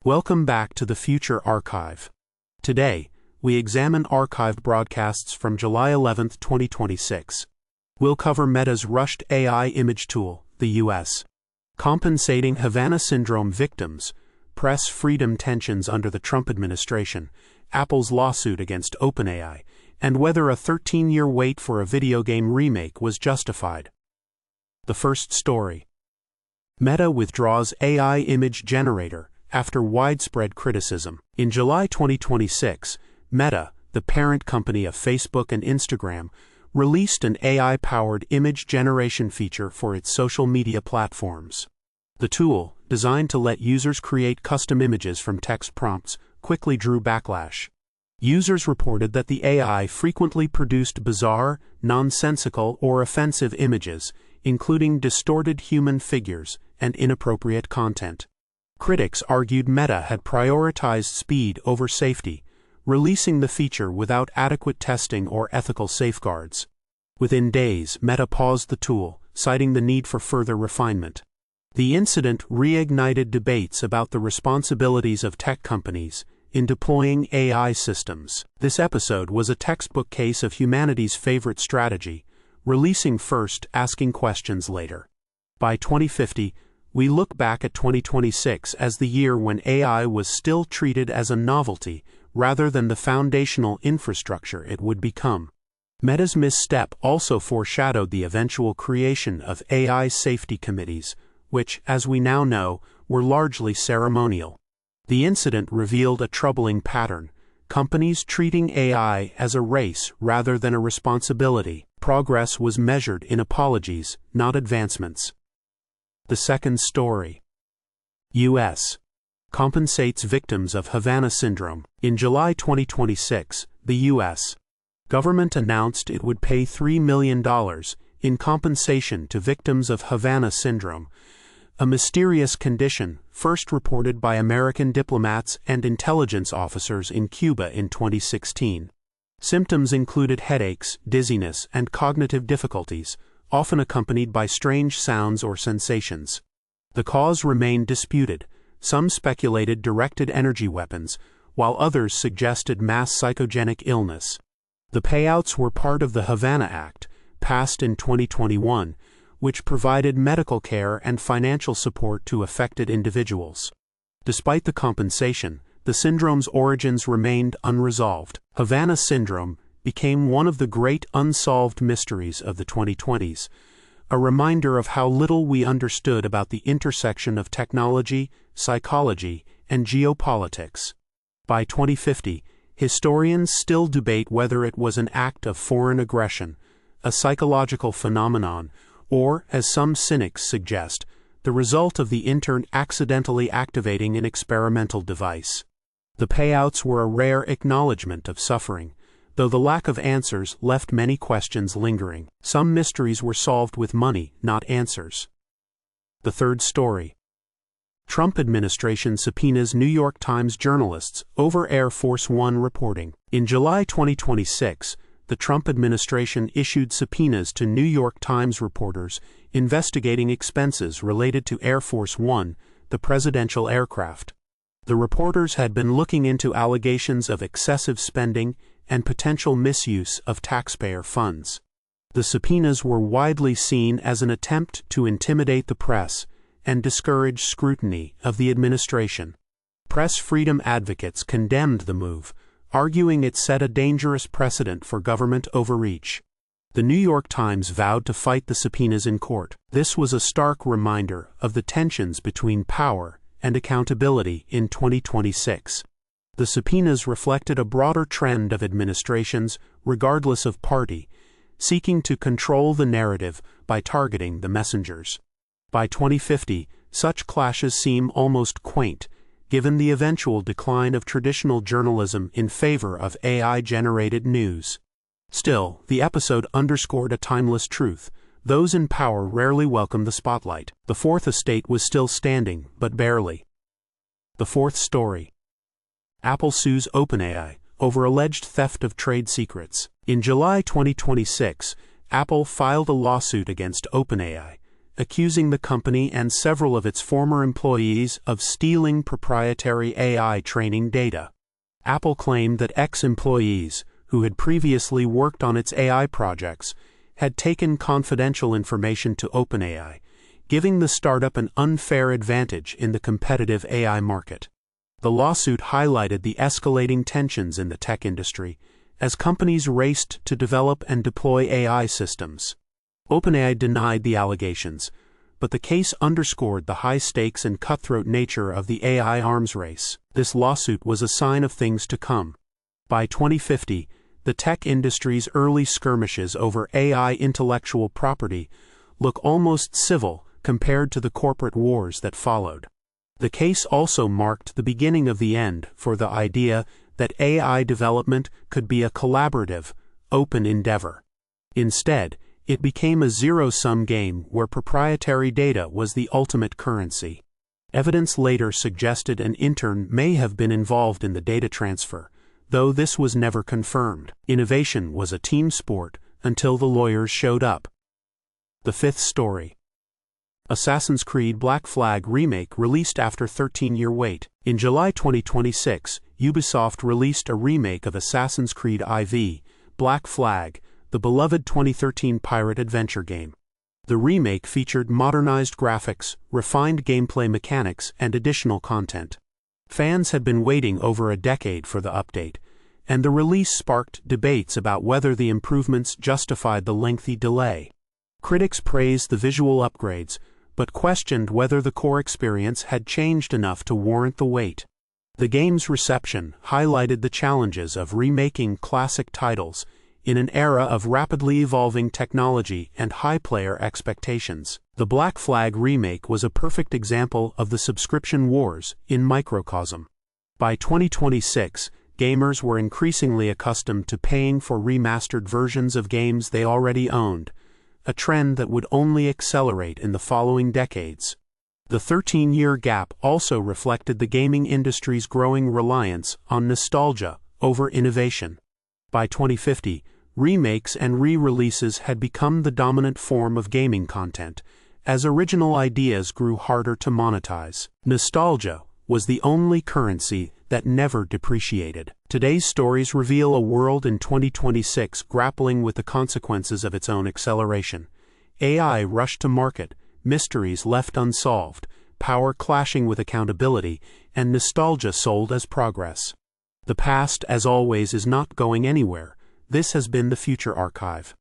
Welcome back to the Future Archive. Today, we examine archived broadcasts from July 11, 2026. We'll cover Meta's rushed AI image tool, the U.S. compensating Havana Syndrome victims, press freedom tensions under the Trump administration, Apple's lawsuit against OpenAI, and whether a 13-year wait for a video game remake was justified. The first story. Meta withdraws AI image generator after widespread criticism. In July 2026, Meta, the parent company of Facebook and Instagram, released an AI-powered image generation feature for its social media platforms. The tool, designed to let users create custom images from text prompts, quickly drew backlash. Users reported that the AI frequently produced bizarre, nonsensical, or offensive images, including distorted human figures and inappropriate content. Critics argued Meta had prioritized speed over safety, releasing the feature without adequate testing or ethical safeguards. Within days, Meta paused the tool, citing the need for further refinement. The incident reignited debates about the responsibilities of tech companies in deploying AI systems. This episode was a textbook case of humanity's favorite strategy: releasing first, asking questions later. By 2050, we look back at 2026 as the year when AI was still treated as a novelty rather than the foundational infrastructure it would become. Meta's misstep also foreshadowed the eventual creation of AI safety committees, which, as we now know, were largely ceremonial. The incident revealed a troubling pattern: companies treating AI as a race rather than a responsibility. Progress was measured in apologies, not advancements. The second story. U.S. compensates victims of Havana Syndrome. In July 2026, the U.S. government announced it would pay $3 million in compensation to victims of Havana Syndrome, a mysterious condition first reported by American diplomats and intelligence officers in Cuba in 2016. Symptoms included headaches, dizziness, and cognitive difficulties, often accompanied by strange sounds or sensations. The cause remained disputed. Some speculated directed energy weapons, while others suggested mass psychogenic illness. The payouts were part of the Havana Act, passed in 2021, which provided medical care and financial support to affected individuals. Despite the compensation, the syndrome's origins remained unresolved. Havana Syndrome became one of the great unsolved mysteries of the 2020s, a reminder of how little we understood about the intersection of technology, psychology, and geopolitics. By 2050, historians still debate whether it was an act of foreign aggression, a psychological phenomenon, or, as some cynics suggest, the result of the intern accidentally activating an experimental device. The payouts were a rare acknowledgement of suffering, though the lack of answers left many questions lingering. Some mysteries were solved with money, not answers. The third story. Trump administration subpoenas New York Times journalists over Air Force One reporting. In July 2026, the Trump administration issued subpoenas to New York Times reporters investigating expenses related to Air Force One, the presidential aircraft. The reporters had been looking into allegations of excessive spending and potential misuse of taxpayer funds. The subpoenas were widely seen as an attempt to intimidate the press and discourage scrutiny of the administration. Press freedom advocates condemned the move, arguing it set a dangerous precedent for government overreach. The New York Times vowed to fight the subpoenas in court. This was a stark reminder of the tensions between power and accountability in 2026. The subpoenas reflected a broader trend of administrations, regardless of party, seeking to control the narrative by targeting the messengers. By 2050, such clashes seem almost quaint, given the eventual decline of traditional journalism in favor of AI-generated news. Still, the episode underscored a timeless truth: those in power rarely welcome the spotlight. The Fourth Estate was still standing, but barely. The fourth story. Apple sues OpenAI over alleged theft of trade secrets. In July 2026, Apple filed a lawsuit against OpenAI, accusing the company and several of its former employees of stealing proprietary AI training data. Apple claimed that ex-employees, who had previously worked on its AI projects, had taken confidential information to OpenAI, giving the startup an unfair advantage in the competitive AI market. The lawsuit highlighted the escalating tensions in the tech industry as companies raced to develop and deploy AI systems. OpenAI denied the allegations, but the case underscored the high stakes and cutthroat nature of the AI arms race. This lawsuit was a sign of things to come. By 2050, the tech industry's early skirmishes over AI intellectual property look almost civil compared to the corporate wars that followed. The case also marked the beginning of the end for the idea that AI development could be a collaborative, open endeavor. Instead, it became a zero-sum game where proprietary data was the ultimate currency. Evidence later suggested an intern may have been involved in the data transfer, though this was never confirmed. Innovation was a team sport until the lawyers showed up. The fifth story. Assassin's Creed Black Flag Remake released after 13-year wait. In July 2026, Ubisoft released a remake of Assassin's Creed IV, Black Flag, the beloved 2013 pirate adventure game. The remake featured modernized graphics, refined gameplay mechanics, and additional content. Fans had been waiting over a decade for the update, and the release sparked debates about whether the improvements justified the lengthy delay. Critics praised the visual upgrades, but questioned whether the core experience had changed enough to warrant the wait. The game's reception highlighted the challenges of remaking classic titles in an era of rapidly evolving technology and high player expectations. The Black Flag remake was a perfect example of the subscription wars in microcosm. By 2026, gamers were increasingly accustomed to paying for remastered versions of games they already owned, a trend that would only accelerate in the following decades. The 13-year gap also reflected the gaming industry's growing reliance on nostalgia over innovation. By 2050, remakes and re-releases had become the dominant form of gaming content, as original ideas grew harder to monetize. Nostalgia was the only currency that never depreciated. Today's stories reveal a world in 2026 grappling with the consequences of its own acceleration. AI rushed to market, mysteries left unsolved, power clashing with accountability, and nostalgia sold as progress. The past, as always, is not going anywhere. This has been the Future Archive.